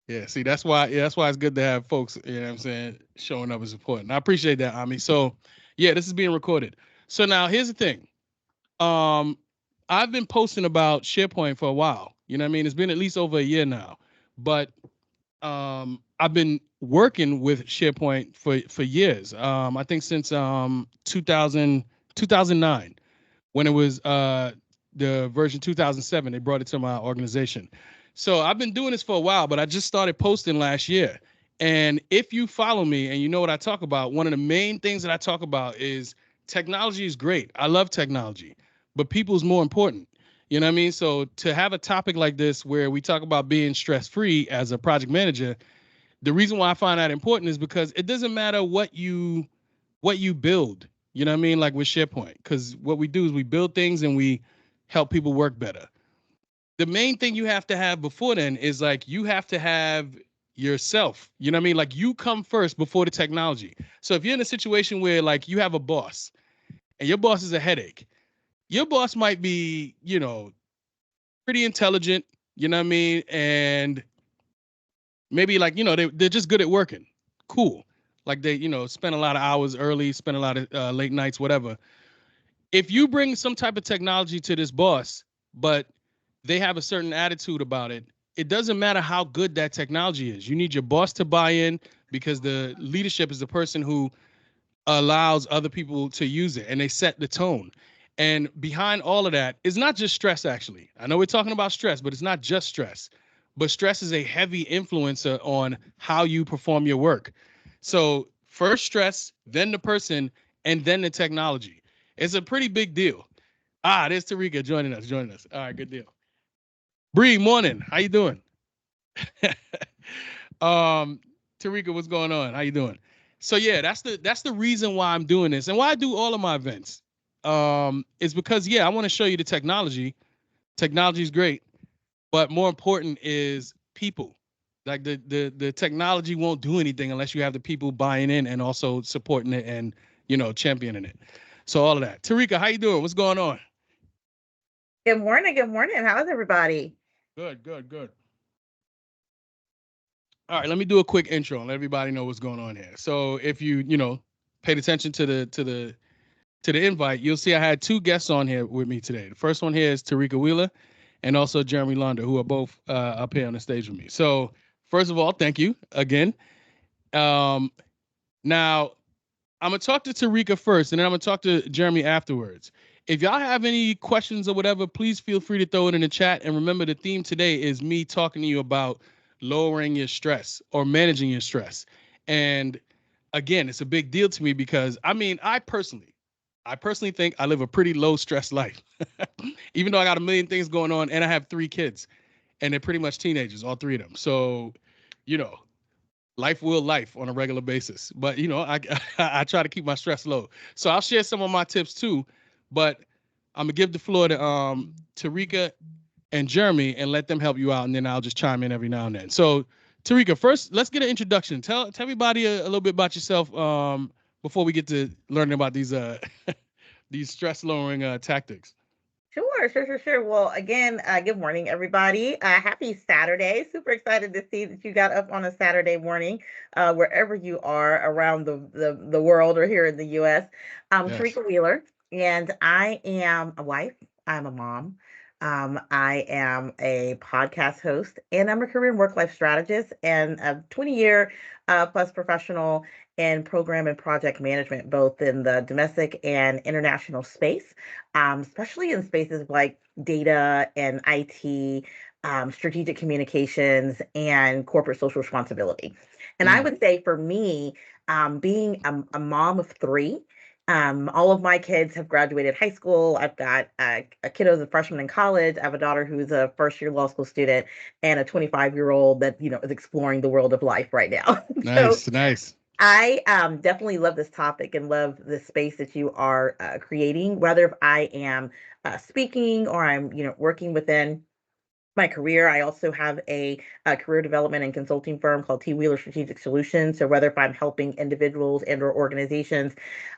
Yeah, see, that's why it's good to have folks, you know what I'm saying, showing up is important. I appreciate that, Ami. So, yeah, this is being recorded. So now here's the thing. Um, I've been posting about SharePoint for a while. You know what I mean? It's been at least over a year now. But I've been working with SharePoint for years. I think since 2000 2009 when it was the version 2007, they brought it to my organization. So I've been doing this for a while, but I just started posting last year. And if you follow me and you know what I talk about, one of the main things that I talk about is technology is great. I love technology, but people's more important. You know what I mean? So to have a topic like this where we talk about being stress free as a project manager, the reason why I find that important is because it doesn't matter what you build. You know what I mean? Like with SharePoint, because what we do is we build things and we help people work better. The main thing you have to have before then is like you have to have yourself. You know what I mean? Like you come first before the technology. So if you're in a situation where like you have a boss and your boss is a headache, your boss might be, pretty intelligent, you know what I mean? And maybe like, they're just good at working. Cool. Like they, spend a lot of hours early, spend a lot of late nights, whatever. If you bring some type of technology to this boss, but they have a certain attitude about it, it doesn't matter how good that technology is. You need your boss to buy in because the leadership is the person who allows other people to use it and they set the tone. And behind all of that is not just stress, actually. I know we're talking about stress, but it's not just stress. But stress is a heavy influencer on how you perform your work. So, first stress, then the person, and then the technology. It's a pretty big deal. There's Tareka joining us. Joining us. All right, good deal. Bree, morning. How you doing? um, Tareka, what's going on? How you doing? So yeah, that's the reason why I'm doing this and why I do all of my events. Is because yeah, I want to show you the technology. Technology is great, but more important is people. Like the technology won't do anything unless you have the people buying in and also supporting it and championing it. So all of that. Tareka, how you doing? What's going on? Good morning. Good morning. How's everybody? Good, good, good. All right, let me do a quick intro and let everybody know what's going on here. So if you paid attention to the invite, you'll see I had two guests on here with me today. The first one here is Tareka Wheeler and also Jeremy Launder, who are both up here on the stage with me. So first of all, thank you again. Um, now I'm gonna talk to Tareka first, and then I'm gonna talk to Jeremy afterwards. If y'all have any questions or whatever, please feel free to throw it in the chat. And remember, the theme today is me talking to you about lowering your stress or managing your stress. And again, it's a big deal to me because I mean, I personally think I live a pretty low stress life, even though I got a million things going on and I have three kids, and they're pretty much teenagers, all three of them. So, you know, life will life on a regular basis. But I try to keep my stress low. So I'll share some of my tips too. But I'm gonna give the floor to Tareka and Jeremy and let them help you out, and then I'll just chime in every now and then. So Tareka, first let's get an introduction. Tell everybody a little bit about yourself before we get to learning about these these stress lowering tactics. Sure. Well, again, good morning, everybody. Happy Saturday. Super excited to see that you got up on a Saturday morning, wherever you are around the world or here in the US. I'm Yes. Tareka Wheeler, and I am a wife. I'm a mom. I am a podcast host, and I'm a career and work life strategist and a 20-year plus professional in program and project management, both in the domestic and international space, especially in spaces like data and IT, strategic communications, and corporate social responsibility. And I Mm. would say for me, being a mom of three, all of my kids have graduated high school. I've got a kid who's a freshman in college. I have a daughter who's a first year law school student and a 25-year-old that, is exploring the world of life right now. So Nice, nice. I definitely love this topic and love the space that you are creating, whether if I am speaking or I'm, working within my career. I also have a career development and consulting firm called T Wheeler Strategic Solutions. So whether if I'm helping individuals and or organizations,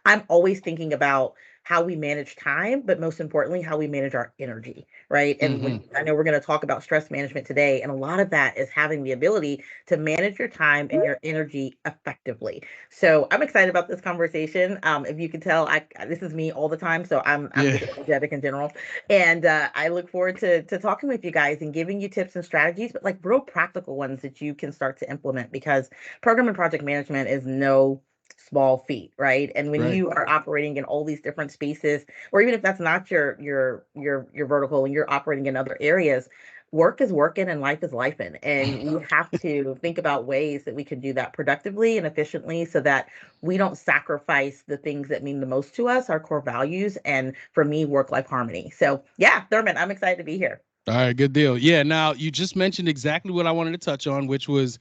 I'm always thinking about how we manage time, but most importantly, how we manage our energy, right? And Mm-hmm. I know we're going to talk about stress management today, and a lot of that is having the ability to manage your time and your energy effectively. So I'm excited about this conversation. If you can tell, this is me all the time, so I'm Yeah. just energetic in general, and I look forward to talking with you guys and giving you tips and strategies, but like real practical ones that you can start to implement, because program and project management is no small feat, right? And when Right. you are operating in all these different spaces, or even if that's not your vertical and you're operating in other areas, work is working and life is lifing. And we have to think about ways that we can do that productively and efficiently so that we don't sacrifice the things that mean the most to us, our core values, and for me, work-life harmony. So yeah, Thurman, I'm excited to be here. All right, good deal. Yeah, now you just mentioned exactly what I wanted to touch on, which was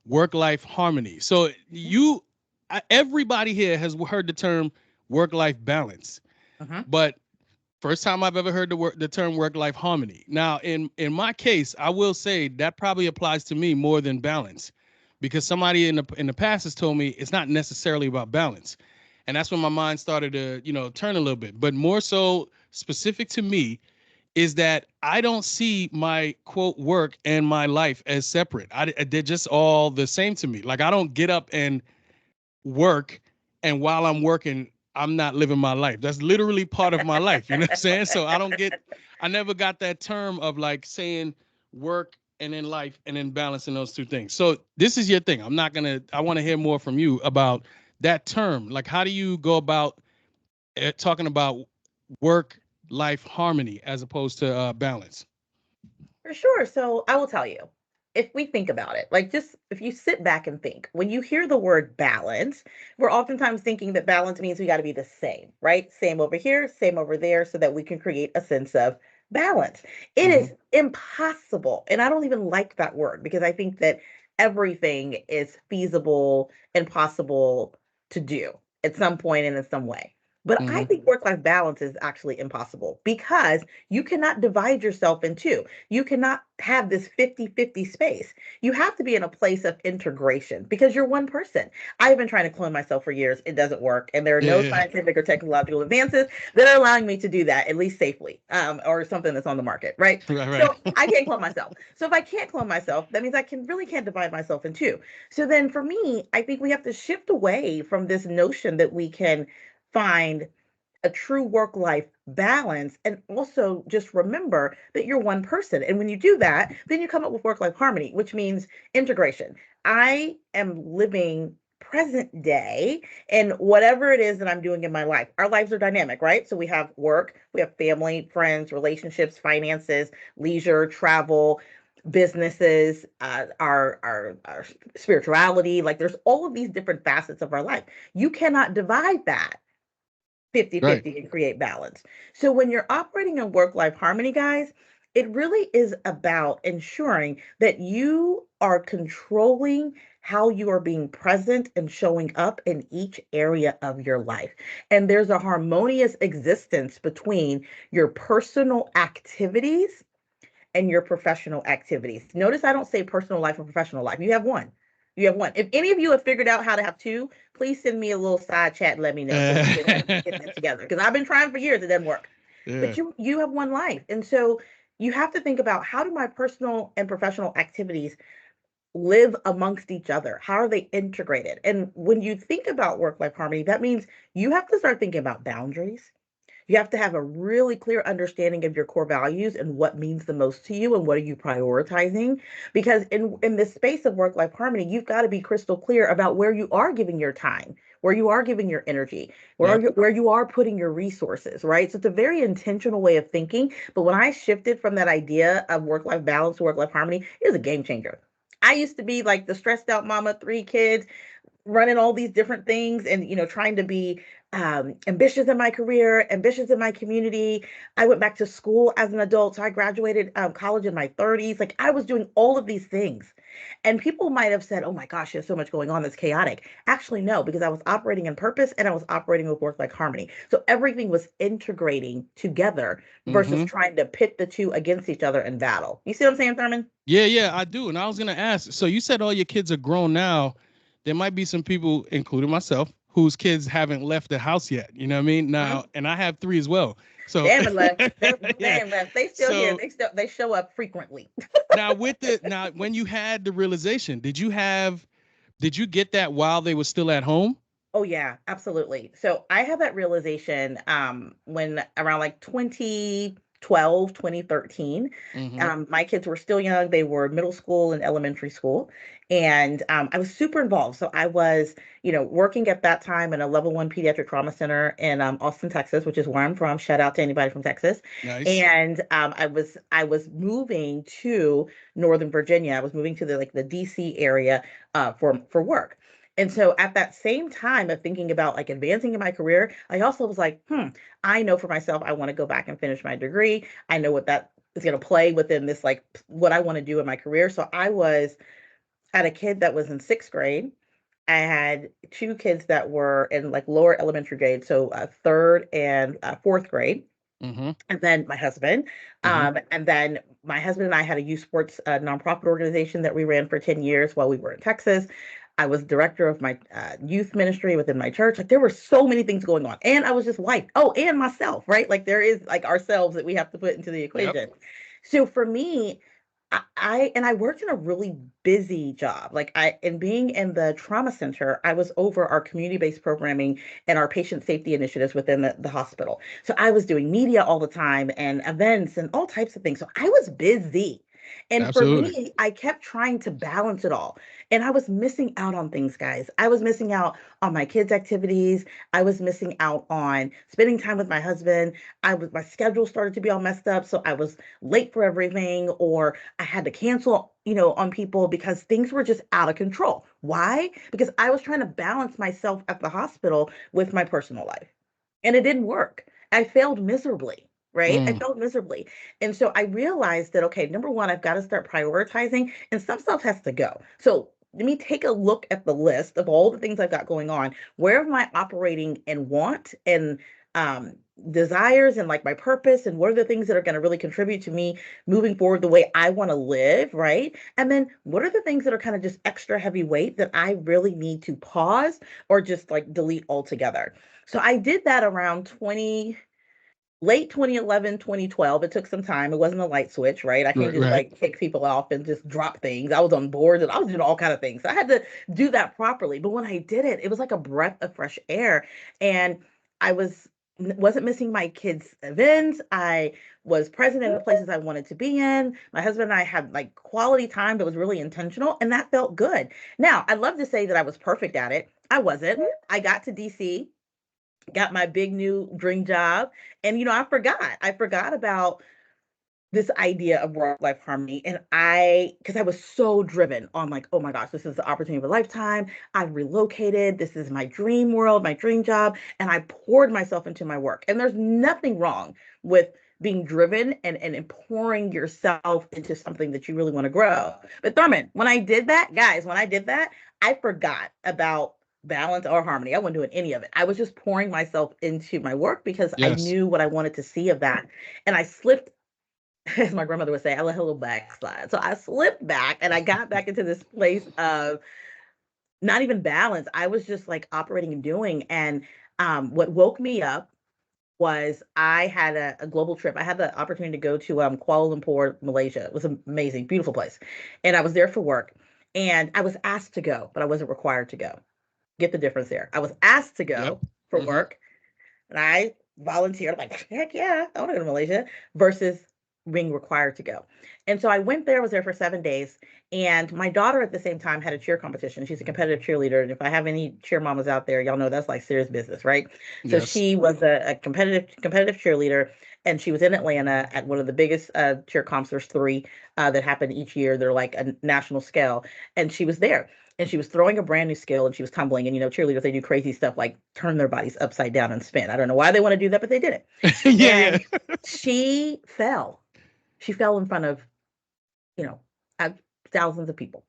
work-life harmony. So everybody here has heard the term work-life balance, Mm-hmm. but first time I've ever heard the term work-life harmony. Now, in my case, I will say that probably applies to me more than balance, because somebody in the past has told me it's not necessarily about balance, and that's when my mind started to turn a little bit. But more so specific to me is that I don't see my quote work and my life as separate. They're just all the same to me. Like I don't get up and work, and while I'm working, I'm not living my life. That's literally part of my life. You know what I'm saying? So I never got that term of like saying work and then life and then balancing those two things. So this is your thing. I want to hear more from you about that term. Like, how do you go about talking about work life harmony as opposed to balance? For sure. So I will tell you, if we think about it, like just if you sit back and think, when you hear the word balance, we're oftentimes thinking that balance means we got to be the same, right? Same over here, same over there, so that we can create a sense of balance. It Mm-hmm. is impossible. And I don't even like that word because I think that everything is feasible and possible to do at some point and in some way. But I Mm-hmm. think work life balance is actually impossible because you cannot divide yourself in two. You cannot have this 50-50 space. You have to be in a place of integration because you're one person. I've been trying to clone myself for years. It doesn't work. And there are Yeah, no yeah. scientific or technological advances that are allowing me to do that, at least safely, or something that's on the market, right? Right, So right. I can't clone myself. So if I can't clone myself, that means I can't divide myself in two. So then for me, I think we have to shift away from this notion that we can find a true work life balance and also just remember that you're one person. And when you do that, then you come up with work life harmony, which means integration. I am living present day and whatever it is that I'm doing in my life. Our lives are dynamic, right? So we have work, we have family, friends, relationships, finances, leisure, travel, businesses, our spirituality. Like there's all of these different facets of our life. You cannot divide that 50 Right. 50 and create balance. So when you're operating in work life harmony, guys, it really is about ensuring that you are controlling how you are being present and showing up in each area of your life. And there's a harmonious existence between your personal activities and your professional activities. Notice I don't say personal life and professional life. You have one. You have one. If any of you have figured out how to have two, please send me a little side chat and let me know so we can get that together. Because I've been trying for years, it doesn't work. Yeah. But you have one life. And so you have to think about, how do my personal and professional activities live amongst each other? How are they integrated? And when you think about work life harmony, that means you have to start thinking about boundaries. You have to have a really clear understanding of your core values and what means the most to you and what are you prioritizing. Because in this space of work life harmony, you've got to be crystal clear about where you are giving your time, where you are giving your energy, Yep. where you are putting your resources, right? So it's a very intentional way of thinking. But when I shifted from that idea of work life balance to work life harmony, it was a game changer. I used to be like the stressed out mama, three kids, running all these different things and trying to be ambitious in my career, ambitious in my community. I went back to school as an adult, so I graduated college in my 30s. Like I was doing all of these things, and people might have said, oh my gosh, there's so much going on that's chaotic. Actually no, because I was operating in purpose and I was operating with work like harmony, so everything was integrating together versus Mm-hmm. trying to pit the two against each other in battle. You see what I'm saying, Thurman? Yeah, yeah, I do. And I was gonna ask. So you said all your kids are grown now. There might be some people, including myself, whose kids haven't left the house yet. You know what I mean? Now, Mhm. and I have three as well. They So haven't left. They yeah. haven't left. They still here. So They show up frequently. now when you had the realization, did you get that while they were still at home? Oh yeah, absolutely. So I had that realization when around like 2012, 2013. Mm-hmm. My kids were still young. They were middle school and elementary school. And I was super involved. So I was, working at that time in a level one pediatric trauma center in Austin, Texas, which is where I'm from. Shout out to anybody from Texas. Nice. And I was moving to Northern Virginia. I was moving to the DC area for work. And so at that same time of thinking about like advancing in my career, I also was like, I know for myself, I want to go back and finish my degree. I know what that is going to play within this, like what I want to do in my career. So I was at a kid that was in sixth grade. I had two kids that were in like lower elementary grade, so third and fourth grade, Mm-hmm. and then my husband. Mm-hmm. And then my husband and I had a youth sports nonprofit organization that we ran for 10 years while we were in Texas. I was director of my youth ministry within my church. Like there were so many things going on. And I was just wife. Oh, and myself, right? Like there is like ourselves that we have to put into the Yep. equation. So for me, I worked in a really busy job. Like in being in the trauma center, I was over our community-based programming and our patient safety initiatives within the hospital. So I was doing media all the time and events and all types of things. So I was busy. And for Absolutely. me, I kept trying to balance it all. And I was missing out on things, guys. I was missing out on my kids' activities. I was missing out on spending time with my husband. My schedule started to be all messed up. So I was late for everything, or I had to cancel, on people because things were just out of control. Why? Because I was trying to balance myself at the hospital with my personal life. And it didn't work. I failed miserably, right? I Mm. failed miserably. And so I realized that, okay, number one, I've got to start prioritizing and some stuff has to go. So let me take a look at the list of all the things I've got going on. Where am I operating in want and um, desires and like my purpose? And what are the things that are going to really contribute to me moving forward the way I want to live, right? And then what are the things that are kind of just extra heavy weight that I really need to pause or just like delete altogether? So I did that around late 2011, 2012. It took some time. It wasn't a light switch, right? I can't Right. just Right. like kick people off and just drop things. I was on board and I was doing all kind of things. So I had to do that properly. But when I did it, it was like a breath of fresh air. And I wasn't missing my kids' events. I was present in the places I wanted to be in. My husband and I had like quality time that was really intentional, and that felt good. Now, I'd love to say that I was perfect at it. I wasn't. I got to DC, got my big new dream job, and I forgot about this idea of work life harmony. And because I was so driven on like, oh my gosh, this is the opportunity of a lifetime. I've relocated. This is my dream world, my dream job. And I poured myself into my work. And there's nothing wrong with being driven and pouring yourself into something that you really want to grow. But Thurman, when I did that, guys, when I did that, I forgot about balance or harmony. I wasn't doing any of it. I was just pouring myself into my work because I Yes. knew what I wanted to see of that. And I slipped, as my grandmother would say, I let a little backslide. So I slipped back and I got back into this place of not even balance. I was just like operating and doing. And what woke me up was I had a global trip. I had the opportunity to go to Kuala Lumpur, Malaysia. It was an amazing, beautiful place. And I was there for work. And I was asked to go, but I wasn't required to go. Get the difference there. I was asked to Yep. go for Mm-hmm. work, and I volunteered, like, heck yeah, I want to go to Malaysia, versus being required to go. And so I went there, was there for 7 days. And my daughter at the same time had a cheer competition. She's a competitive cheerleader. And if I have any cheer mamas out there, y'all know that's like serious business, right? So Yes. she was a competitive cheerleader. And she was in Atlanta at one of the biggest cheer comps. There's three that happen each year. They're like a national scale. And she was there and she was throwing a brand new skill and she was tumbling. And cheerleaders, they do crazy stuff like turn their bodies upside down and spin. I don't know why they want to do that, but they did it. Yeah. Yeah. And she fell. She fell in front of, you know, uh, thousands of people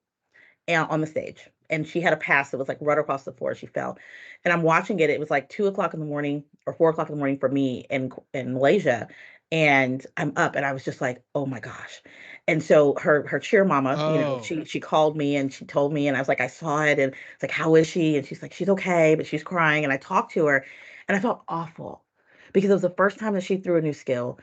and on the stage. And she had a pass that was like right across the floor. She fell. And I'm watching it. It was like 2 o'clock in the morning or 4 o'clock in the morning for me in Malaysia. and I'm up and I was just like, oh my gosh. And so her cheer mama, Oh, she called me and she told me, and I was like, I saw it, and it's like, how is she? And she's like, she's okay, but she's crying. And I talked to her and I felt awful because it was the first time that she threw a new skill.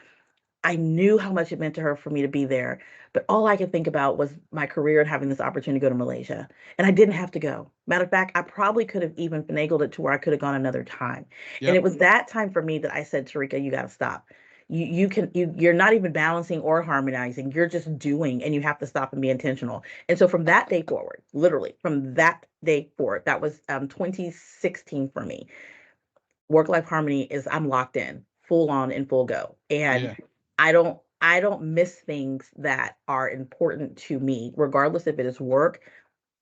I knew how much it meant to her for me to be there, but all I could think about was my career and having this opportunity to go to Malaysia. And I didn't have to go. Matter of fact, I probably could have even finagled it to where I could have gone another time. And yep. it was that time for me that I said, Tareka, you got to stop. You're not even balancing or harmonizing. You're just doing, and you have to stop and be intentional. And so from that day forward, literally from that day forward, that was 2016 for me. Work life harmony is I'm locked in, full on and full go. And Yeah. I don't miss things that are important to me, regardless if it is work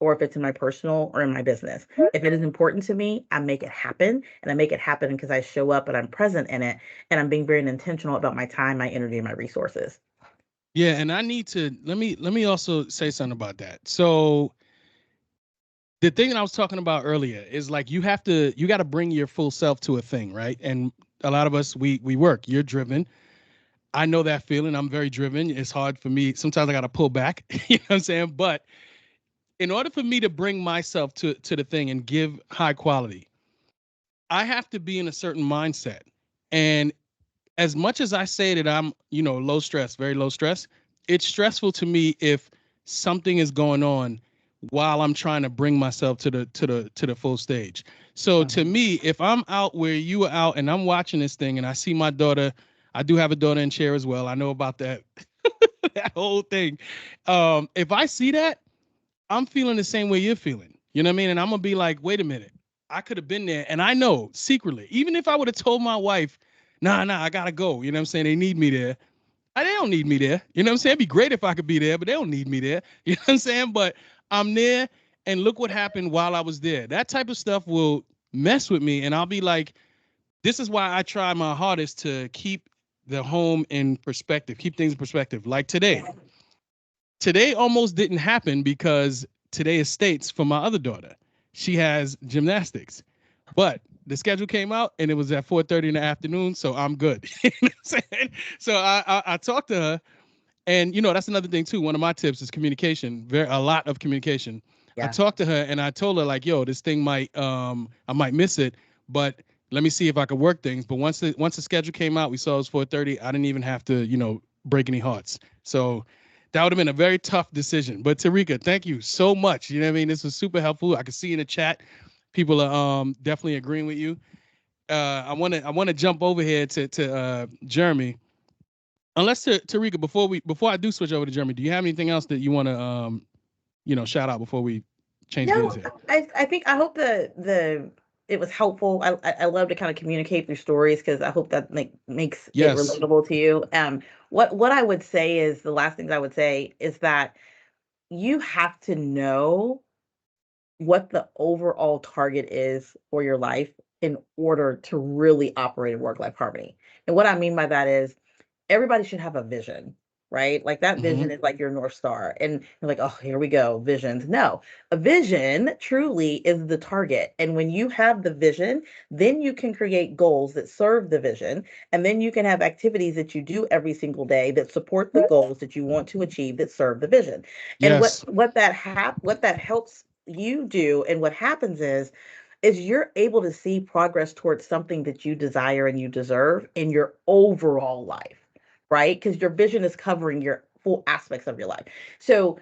or if it's in my personal or in my business. If it is important to me, I make it happen. And I make it happen because I show up and I'm present in it. And I'm being very intentional about my time, my energy, and my resources. Yeah, and I need to let me also say something about that. So the thing that I was talking about earlier is like you got to bring your full self to a thing, right? And a lot of us we work. You're driven. I know that feeling. I'm very driven. It's hard for me. Sometimes I got to pull back. You know what I'm saying? But in order for me to bring myself to the thing and give high quality, I have to be in a certain mindset. And as much as I say that I'm, low stress, very low stress, it's stressful to me if something is going on while I'm trying to bring myself to the full stage. So to Mhm. me, if I'm out where you are out and I'm watching this thing and I see my daughter, I do have a daughter in chair as well. I know about that that whole thing. If I see that, I'm feeling the same way you're feeling. You know what I mean? And I'm gonna be like, wait a minute, I could have been there. And I know secretly, even if I would have told my wife, nah, I gotta go. You know what I'm saying? They need me there. They don't need me there. You know what I'm saying? It'd be great if I could be there, but they don't need me there. You know what I'm saying? But I'm there, and look what happened while I was there. That type of stuff will mess with me, and I'll be like, this is why I try my hardest to keep the home in perspective, keep things in perspective. Like today, Yeah. today almost didn't happen because today is states for my other daughter. She has gymnastics, but the schedule came out and it was at 4:30 in the afternoon, so I'm good. You know what I'm saying? So I talked to her, and that's another thing too. One of my tips is communication. A lot of communication. I Yeah. talked to her and I told her like, yo, this thing might I might miss it, but let me see if I could work things. But once the schedule came out, we saw it was 4:30. I didn't even have to break any hearts. So that would have been a very tough decision. But Tareka, thank you so much. You know what I mean? This was super helpful. I could see in the chat people are definitely agreeing with you. I want to jump over here to Jeremy. Unless Tareka, before I do switch over to Jeremy, do you have anything else that you want to shout out before we change gears No, here? I think I hope the it was helpful. I love to kind of communicate through stories because I hope that makes it Yes. relatable to you. What I would say is the last things I would say is that you have to know what the overall target is for your life in order to really operate in work life harmony. And what I mean by that is everybody should have a vision, right? Like that Mm-hmm. vision is like your North Star. And you're like, oh, here we go, visions. No, a vision truly is the target. And when you have the vision, then you can create goals that serve the vision. And then you can have activities that you do every single day that support the goals that you want to achieve that serve the vision. And Yes. what that helps you do and what happens is you're able to see progress towards something that you desire and you deserve in your overall life, right? Because your vision is covering your full aspects of your life. So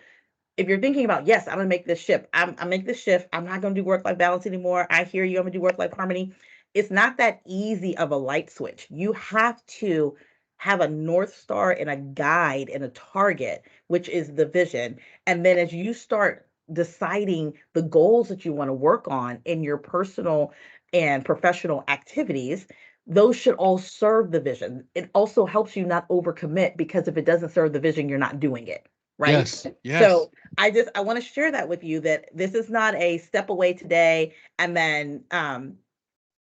if you're thinking about, yes, I'm gonna make this shift, I make this shift, I'm not gonna do work life balance anymore. I hear you, I'm gonna do work life harmony. It's not that easy of a light switch. You have to have a North Star and a guide and a target, which is the vision. And then as you start deciding the goals that you want to work on in your personal and professional activities, those should all serve the vision. It also helps you not overcommit because if it doesn't serve the vision, you're not doing it, right? Yes. Yes. So I want to share that with you that this is not a step away today and then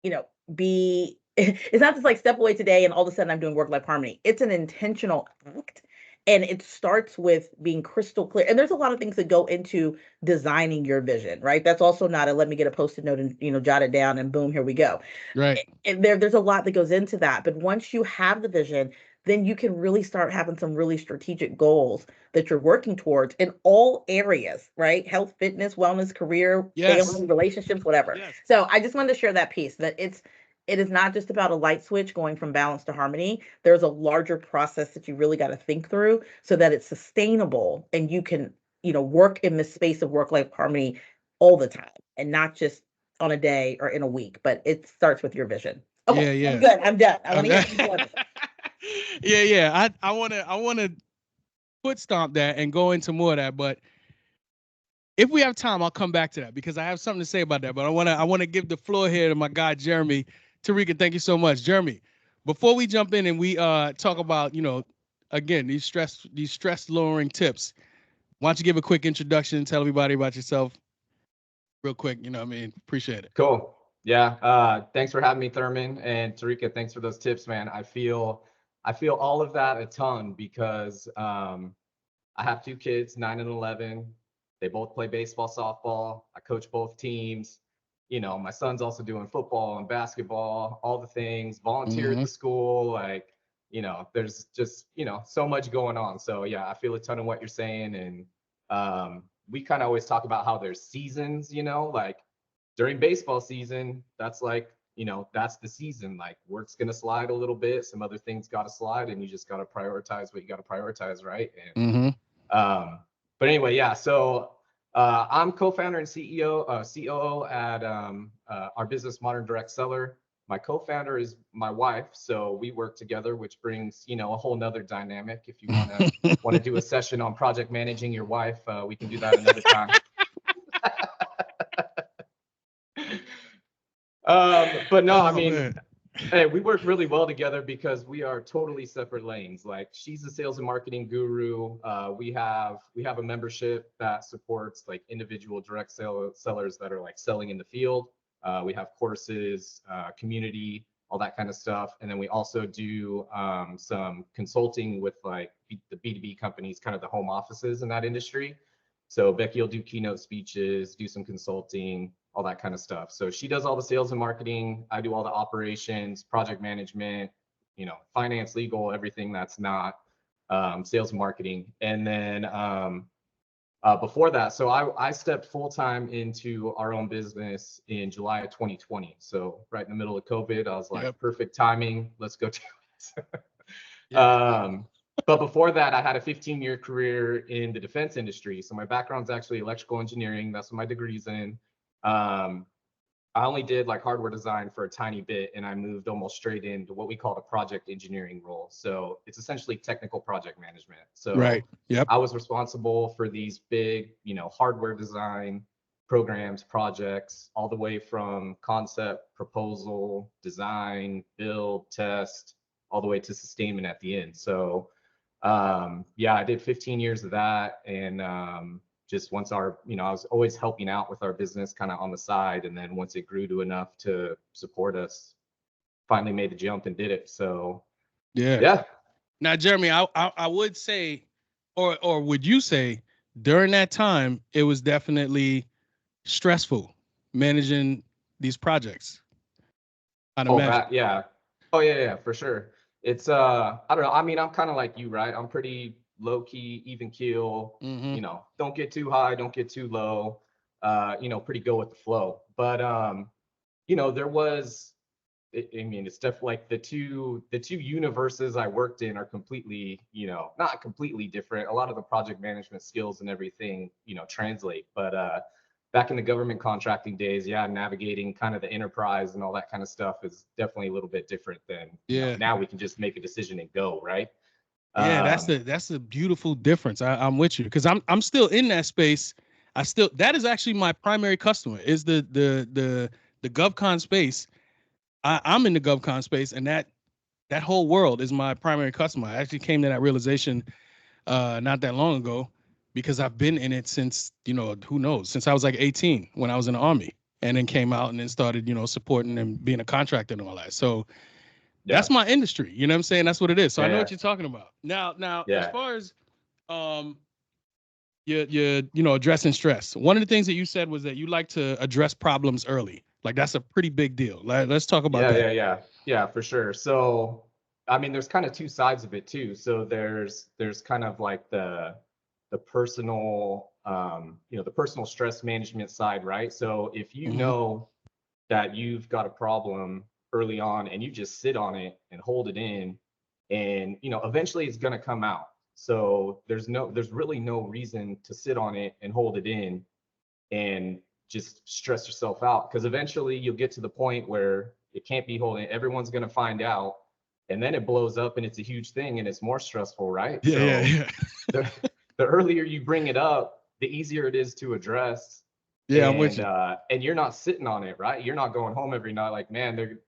you know be it's not just like step away today and all of a sudden I'm doing work life harmony. It's an intentional act, and it starts with being crystal clear. And there's a lot of things that go into designing your vision, right? That's also not a let me get a post-it note and jot it down and boom, here we go. Right. And there's a lot that goes into that. But once you have the vision, then you can really start having some really strategic goals that you're working towards in all areas, right? Health, fitness, wellness, career, Yes. family, relationships, whatever. Yes. So I just wanted to share that piece, that it is not just about a light switch going from balance to harmony. There's a larger process that you really got to think through so that it's sustainable and you can, work in the space of work life harmony all the time and not just on a day or in a week, but it starts with your vision. Okay, Yeah, I'm yeah. good. I'm done. I want to hear Yeah, from you. yeah. I wanna foot stomp that and go into more of that, but if we have time, I'll come back to that because I have something to say about that. But I wanna give the floor here to my guy Jeremy. Tareka, thank you so much. Jeremy, before we jump in and we talk about, again, these stress lowering tips, why don't you give a quick introduction and tell everybody about yourself real quick, you know what I mean? Appreciate it. Cool. Yeah. Thanks for having me, Thurman, and Tareka. Thanks for those tips, man. I feel all of that a ton because I have two kids, 9 and 11. They both play baseball, softball. I coach both teams. My son's also doing football and basketball, all the things. Volunteer at Mm-hmm. the school, like there's just so much going on. So yeah, I feel a ton of what you're saying, and we kind of always talk about how there's seasons. Like during baseball season, that's like, that's the season. Like work's going to slide a little bit. Some other things got to slide and you just got to prioritize what you got to prioritize. Right. And, Mm-hmm. but anyway, yeah. So, I'm co-founder and CEO, COO at our business, Modern Direct Seller. My co-founder is my wife, so we work together, which brings a whole nother dynamic. If you want to do a session on project managing your wife, we can do that another time. But no, I Oh mean, man. hey, we work really well together because we are totally separate lanes. Like she's a sales and marketing guru. We have a membership that supports like individual direct sellers that are like selling in the field. We have courses, community, all that kind of stuff, and then we also do some consulting with like the B2B companies, kind of the home offices in that industry. So Becky will do keynote speeches, do some consulting, all that kind of stuff. So she does all the sales and marketing. I do all the operations, project management, finance, legal, everything that's not sales and marketing. And then before that, so I stepped full time into our own business in July of 2020. So right in the middle of COVID, I was like, Yep. perfect timing. Let's go do it. Yeah. But before that, I had a 15-year career in the defense industry. So my background's actually electrical engineering. That's what my degree's in. Um, I only did like hardware design for a tiny bit, and I moved almost straight into what we call a project engineering role. So it's essentially technical project management. Right. So Yep. I was responsible for these big, hardware design programs, projects, all the way from concept, proposal, design, build, test, all the way to sustainment at the end. So yeah, I did 15 years of that, and just once I was always helping out with our business kind of on the side, and then once it grew to enough to support us, finally made the jump and did it. So Yeah. yeah. Now, Jeremy, I would say, or would you say, during that time it was definitely stressful managing these projects? I'd Oh, imagine. yeah. Oh yeah, for sure. It's I don't know. I mean, I'm kind of like you, right? I'm pretty low key, even keel. Mm-hmm. Don't get too high, don't get too low. Pretty go with the flow. But there was. I mean, it's definitely like the two universes I worked in are completely, not completely different. A lot of the project management skills and everything, translate. But back in the government contracting days, yeah, navigating kind of the enterprise and all that kind of stuff is definitely a little bit different than, Yeah. now we can just make a decision and go, right? Yeah. Um, That's the beautiful difference. I'm with you because I'm still in that space. That is actually my primary customer is the GovCon space. I'm in the GovCon space, and that whole world is my primary customer. I actually came to that realization not that long ago because I've been in it since, who knows, since I was like 18 when I was in the army, and then came out and then started, supporting and being a contractor and all that. So yeah, that's my industry. You know what I'm saying? That's what it is. So I yeah, know yeah, what you're talking about. Now, as yeah. far as um addressing stress, one of the things that you said was that you like to address problems early. Like that's a pretty big deal. Let's talk about Yeah, that. yeah, yeah, yeah, for sure. So I mean, there's kind of two sides of it too. So there's kind of like the personal, the personal stress management side, right? So if you Mm-hmm. know that you've got a problem early on and you just sit on it and hold it in, and eventually it's going to come out. So there's really no reason to sit on it and hold it in and just stress yourself out, because eventually you'll get to the point where it can't be holding. Everyone's going to find out, and then it blows up and it's a huge thing and it's more stressful, right? Yeah, yeah, So yeah. the the earlier you bring it up, the easier it is to address. Yeah, I'm with you. And you're not sitting on it, right? You're not going home every night like, man, they're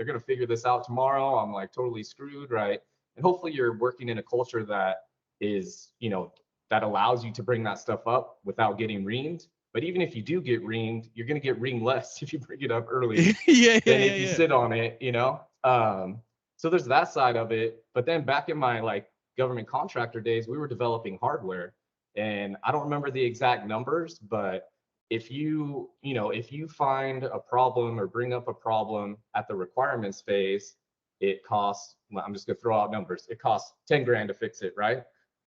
gonna figure this out tomorrow. I'm like totally screwed, right? And hopefully you're working in a culture that is, that allows you to bring that stuff up without getting reamed. But even if you do get reamed, you're gonna get reamed less if you bring it up early Yeah, yeah, than yeah, if you yeah. sit on it. So there's that side of it. But then back in my like government contractor days, we were developing hardware, and I don't remember the exact numbers, but if you find a problem or bring up a problem at the requirements phase, it costs, well, I'm just gonna throw out numbers, it costs 10 grand to fix it, right?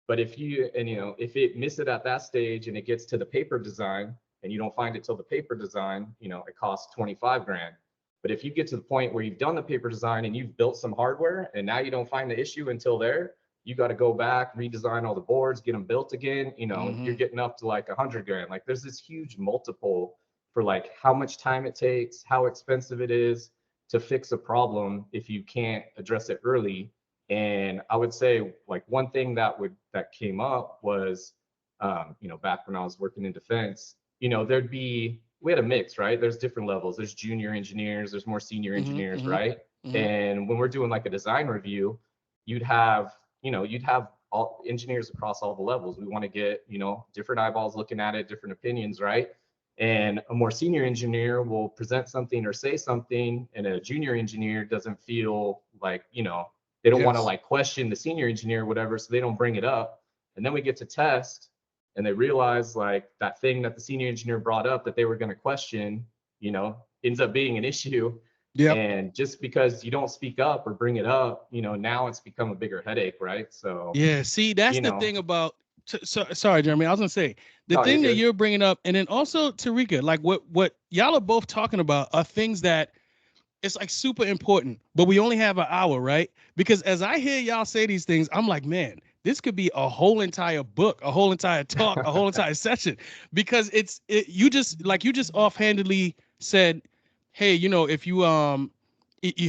But if it miss it at that stage and it gets to the paper design and you don't find it till the paper design, it costs 25 grand. But if you get to the point where you've done the paper design and you've built some hardware and now you don't find the issue until there, you got to go back, redesign all the boards, get them built again. You're Mm-hmm. getting up to like 100 grand. Like there's this huge multiple for like how much time it takes, how expensive it is to fix a problem if you can't address it early. And I would say like one thing that came up was, back when I was working in defense, we had a mix, right? There's different levels. There's junior engineers, there's more senior Mm-hmm. engineers, Mm-hmm. right? Mm-hmm. And when we're doing like a design review, you'd have all engineers across all the levels. We want to get, different eyeballs looking at it, different opinions, right? And a more senior engineer will present something or say something, and a junior engineer doesn't feel like, they don't want to Yes. like question the senior engineer or whatever, so they don't bring it up. And then we get to test, and they realize like that thing that the senior engineer brought up that they were going to question, ends up being an issue. Yep. And just because you don't speak up or bring it up, now it's become a bigger headache, right? So, Yeah. See, that's you the know, thing about. Sorry, Jeremy. I was gonna say the no, you're thing that good. you're bringing up, and then also Tareka, like what y'all are both talking about are things that it's like super important, but we only have an hour, right? Because as I hear y'all say these things, I'm like, man, this could be a whole entire book, a whole entire talk, a whole entire session. Because you just offhandedly said, hey, if you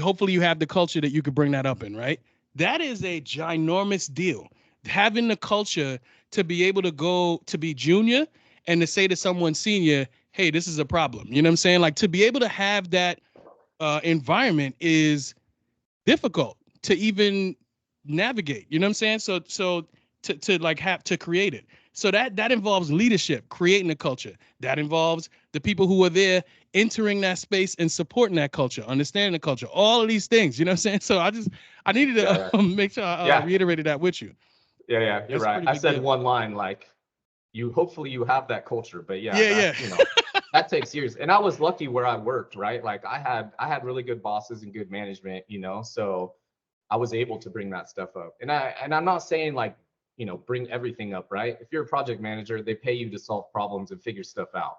hopefully you have the culture that you could bring that up in, right? That is a ginormous deal. Having the culture to be able to go to be junior and to say to someone senior, hey, this is a problem. You know what I'm saying? Like to be able to have that environment is difficult to even navigate. You know what I'm saying? So to like have to create it. So that involves leadership, creating a culture. That involves the people who are there entering that space and supporting that culture, understanding the culture. All of these things. You know what I'm saying? So I needed Yeah, to yeah, make sure I yeah, reiterated that with you. yeah, yeah. You're That's a right. pretty I big said deal. one line like, hopefully you have that culture, but yeah, Yeah, yeah. that takes years. And I was lucky where I worked, right? Like I had really good bosses and good management, so I was able to bring that stuff up. And I'm not saying like, bring everything up, right? If you're a project manager, they pay you to solve problems and figure stuff out.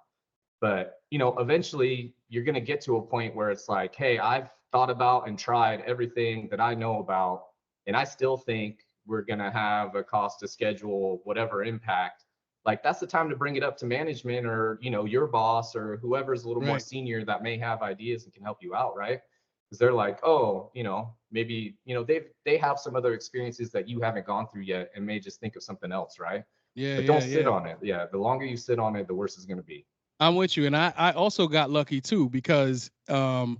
But, eventually you're going to get to a point where it's like, hey, I've thought about and tried everything that I know about, and I still think we're going to have a cost to schedule whatever impact. Like that's the time to bring it up to management, or, your boss or whoever's a little more Right. senior that may have ideas and can help you out, right? Because they're like, oh, maybe, they have some other experiences that you haven't gone through yet and may just think of something else, right? Yeah, But don't yeah, sit yeah. on it. Yeah, the longer you sit on it, the worse it's going to be. I'm with you. And I also got lucky too because the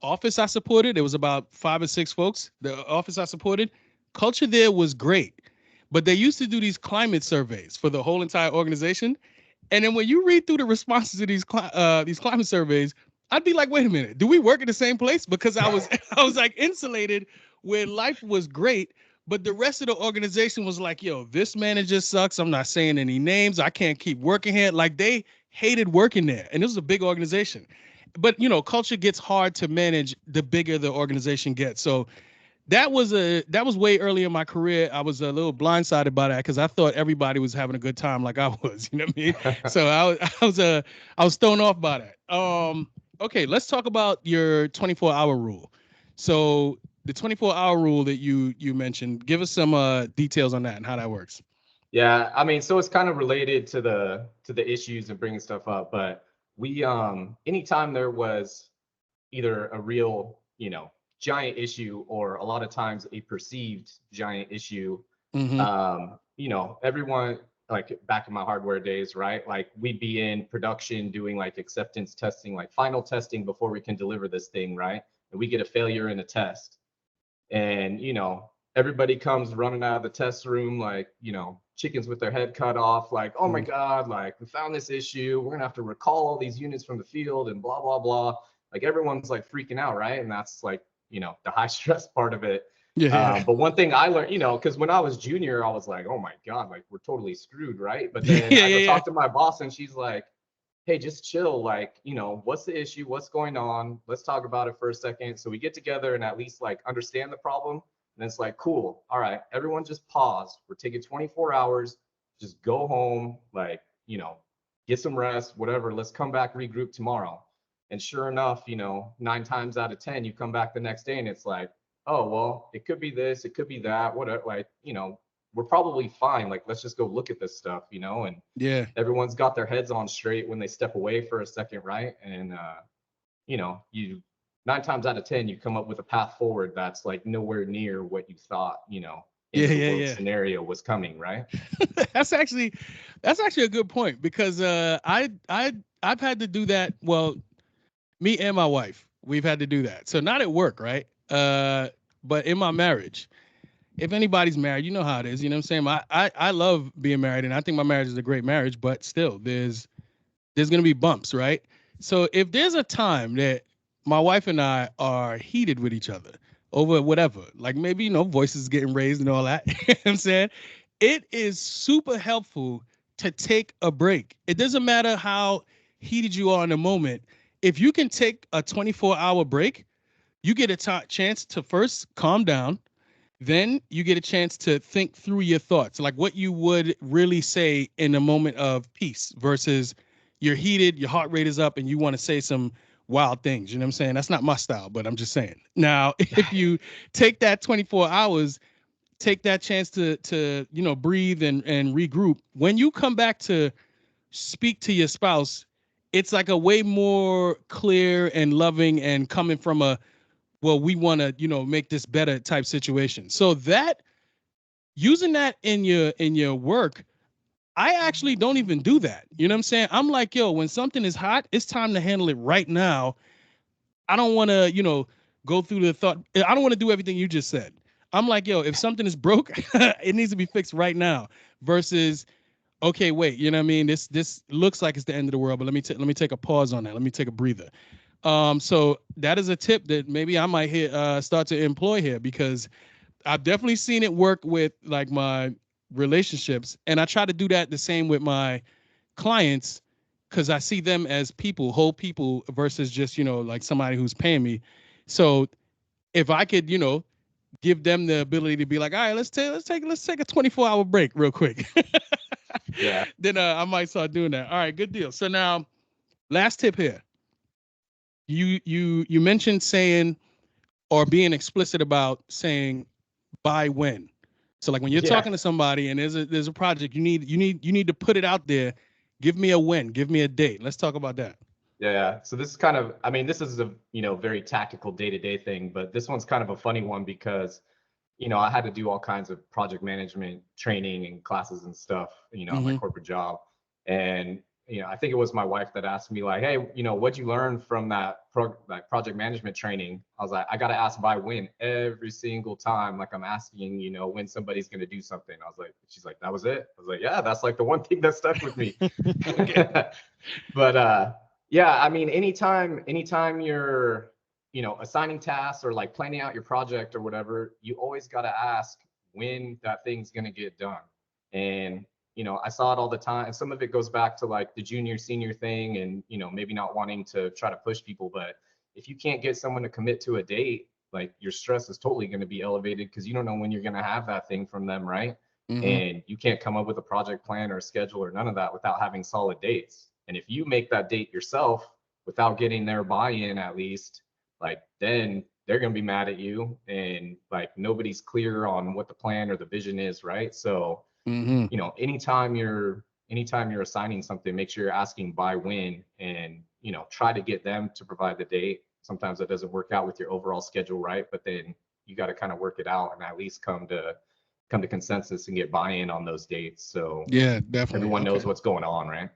office I supported, it was about 5 or 6 folks. The office I supported, culture there was great, but they used to do these climate surveys for the whole entire organization. And then when you read through the responses to these climate surveys, I'd be like, wait a minute, do we work at the same place? Because I was I was like insulated where life was great, but the rest of the organization was like, yo, this manager sucks. I'm not saying any names. I can't keep working here. Like they hated working there, and this was a big organization. but culture gets hard to manage the bigger the organization gets. So that was way early in my career. I was a little blindsided by that because I thought everybody was having a good time like I was. You know what I mean? So I was thrown off by that. Okay, let's talk about your 24-hour rule. So the 24-hour rule that you mentioned, give us some details on that and how that works. Yeah, I mean, so it's kind of related to the issues and bringing stuff up, but we anytime there was either a real, giant issue or a lot of times a perceived giant issue, Mm-hmm. everyone, like back in my hardware days, right? Like we'd be in production doing like acceptance testing, like final testing before we can deliver this thing, right? And we get a failure in a test. And, everybody comes running out of the test room like, chickens with their head cut off, like, oh my God, like we found this issue. We're gonna have to recall all these units from the field and blah, blah, blah. Like everyone's like freaking out, right? And that's like, the high stress part of it. Yeah. But one thing I learned, because when I was junior, I was like, oh my God, like we're totally screwed, right? But Yeah. then Yeah. I go Yeah. talk to my boss and she's like, hey, just chill. Like, what's the issue? What's going on? Let's talk about it for a second. So we get together and at least like understand the problem. And it's like, cool. All right, everyone just pause. We're taking 24 hours. Just go home, like, get some rest, whatever. Let's come back, regroup tomorrow. And sure enough, 9 times out of 10, you come back the next day and it's like, oh, well, it could be this, it could be that, whatever. Like, we're probably fine. Like, let's just go look at this stuff, and Yeah. everyone's got their heads on straight when they step away for a second, right? And you 9 times out of 10 you come up with a path forward that's like nowhere near what you thought, end Yeah. of the Yeah. world Yeah. scenario was coming, right? that's actually that's actually a good point because I've had to do that. Well, me and my wife, we've had to do that. So not at work, right? But in my marriage. If anybody's married, you know how it is. You know what I'm saying? I love being married, and I think my marriage is a great marriage. But still, there's gonna be bumps, right? So if there's a time that my wife and I are heated with each other over whatever, like maybe voices getting raised and all that, you know what I'm saying, it is super helpful to take a break. It doesn't matter how heated you are in the moment. If you can take a 24-hour break, you get a chance to first calm down, then you get a chance to think through your thoughts, like what you would really say in a moment of peace versus you're heated, your heart rate is up, and you want to say some wild things. You know what I'm saying? That's not my style, but I'm just saying. Now, if you take that 24 hours, take that chance to breathe and regroup. When you come back to speak to your spouse, it's like a way more clear and loving and coming from a, well, we want to make this better type situation. So that, using that in your work, I actually don't even do that. You know what I'm saying? I'm like, yo, when something is hot, it's time to handle it right now. I don't want to go through the thought. I don't want to do everything you just said. I'm like, yo, if something is broke, it needs to be fixed right now versus, okay, wait, you know what I mean? This looks like it's the end of the world, but let me take a pause on that. Let me take a breather. So that is a tip that maybe I might start to employ here, because I've definitely seen it work with like my relationships, and I try to do that the same with my clients, because I see them as people, whole people, versus just like somebody who's paying me. So if I could give them the ability to be like, all right, let's take a 24-hour break real quick. Yeah. Then I might start doing that. All right, good deal. So now, last tip here. You mentioned saying, or being explicit about saying by when. So like when you're Yeah. talking to somebody and there's a project, you need to put it out there. Give me a when, give me a date. Let's talk about that. Yeah. So this is kind of, I mean, this is a, very tactical day-to-day thing, but this one's kind of a funny one because, I had to do all kinds of project management training and classes and stuff, at my Mm-hmm. corporate job. And, I think it was my wife that asked me like, hey, what'd you learn from that like project management training? I was like, I got to ask by when every single time. Like I'm asking, when somebody's going to do something. I was like, she's like, that was it. I was like, yeah, that's like the one thing that stuck with me. Okay. But yeah, I mean, anytime you're, assigning tasks or like planning out your project or whatever, you always got to ask when that thing's going to get done. And I saw it all the time. Some of it goes back to like the junior senior thing and, maybe not wanting to try to push people. But if you can't get someone to commit to a date, like your stress is totally going to be elevated because you don't know when you're going to have that thing from them, right? And you can't come up with a project plan or a schedule or none of that without having solid dates. And if you make that date yourself without getting their buy-in at least, like then they're going to be mad at you and like nobody's clear on what the plan or the vision is, right? So anytime you're assigning something, make sure you're asking by when, and try to get them to provide the date. Sometimes that doesn't work out with your overall schedule, right? But then you got to kind of work it out and at least come to consensus and get buy-in on those dates, so yeah, definitely everyone knows what's going on, right?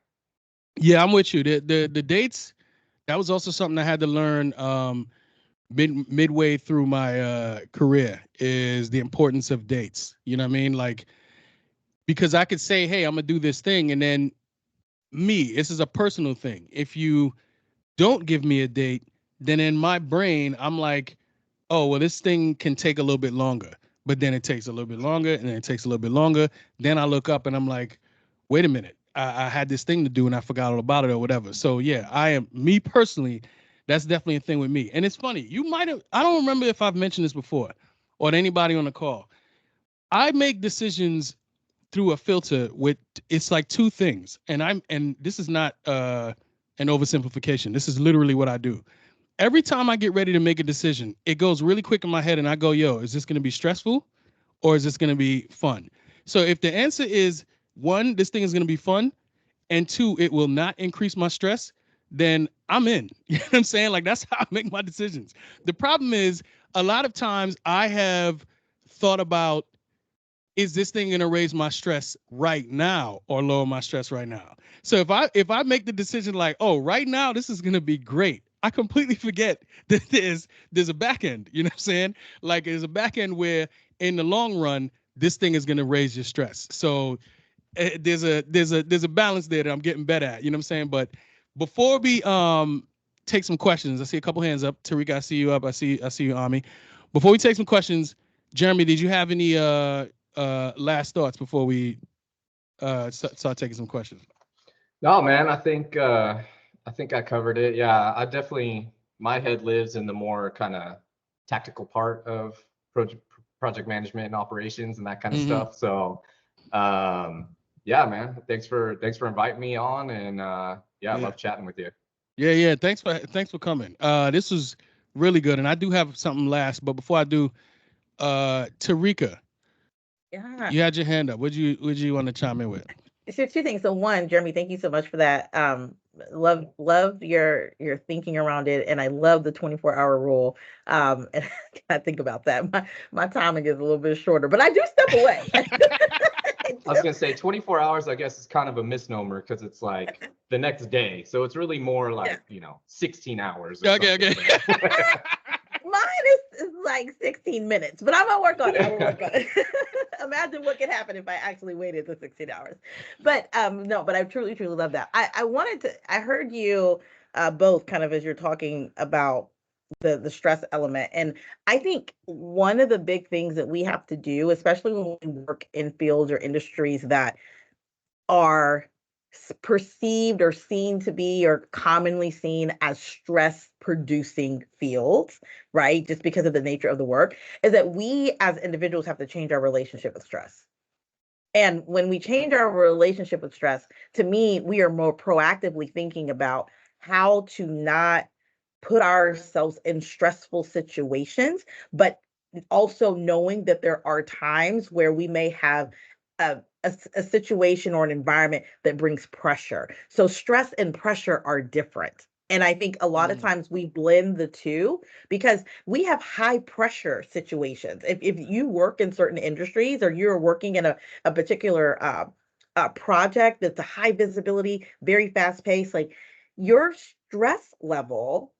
Yeah, I'm with you. The dates, that was also something I had to learn midway through my career, is the importance of dates. You know what I mean? Like, because I could say, hey, I'm gonna do this thing, and then this is a personal thing. If you don't give me a date, then in my brain, I'm like, oh, well, this thing can take a little bit longer. But then it takes a little bit longer, and then it takes a little bit longer. Then I look up and I'm like, wait a minute, I had this thing to do and I forgot all about it or whatever. So yeah, me personally, that's definitely a thing with me. And it's funny, I don't remember if I've mentioned this before or to anybody on the call. I make decisions through a filter with, it's like two things. And this is not an oversimplification. This is literally what I do. Every time I get ready to make a decision, it goes really quick in my head and I go, yo, is this going to be stressful or is this going to be fun? So if the answer is one, this thing is going to be fun, and two, it will not increase my stress, then I'm in. You know what I'm saying? Like, that's how I make my decisions. The problem is, a lot of times I have thought about, is this thing going to raise my stress right now or lower my stress right now? So if I make the decision like, oh, right now this is going to be great, I completely forget that there's a back end. You know what I'm saying? Like, there's a back end where in the long run this thing is going to raise your stress. So there's a balance there that I'm getting better at. You know what I'm saying? But before we take some questions, I see a couple hands up. Tareka, I see you up. I see you, Ami. Before we take some questions, Jeremy, did you have any last thoughts before we start taking some questions? No, man, I think I covered it. Yeah, my head lives in the more kind of tactical part of project management and operations and that kind of stuff. So, yeah, man, thanks for inviting me on, and I love chatting with you. Yeah. Thanks for coming. This was really good, and I do have something last, but before I do, Tareka, Yeah. you had your hand up. Would you want to chime in with? So two things. So one, Jeremy, thank you so much for that. Love your thinking around it, and I love the 24-hour rule. And I think about that. My timing is a little bit shorter, but I do step away. I was gonna say 24 hours, I guess, is kind of a misnomer because it's like the next day. So it's really more like, 16 hours. Or Okay. Mine is like 16 minutes, but I'm gonna work on it. Imagine what could happen if I actually waited the 16 hours. But no, but I truly love that. I heard you both kind of as you're talking about the stress element. And I think one of the big things that we have to do, especially when we work in fields or industries that are perceived or seen to be or commonly seen as stress producing fields, right? Just because of the nature of the work, is that we as individuals have to change our relationship with stress. And when we change our relationship with stress, to me, we are more proactively thinking about how to not put ourselves in stressful situations, but also knowing that there are times where we may have a situation or an environment that brings pressure. So stress and pressure are different. And I think a lot of times we blend the two because we have high pressure situations. If you work in certain industries or you're working in a particular project that's a high visibility, very fast paced, like your stress level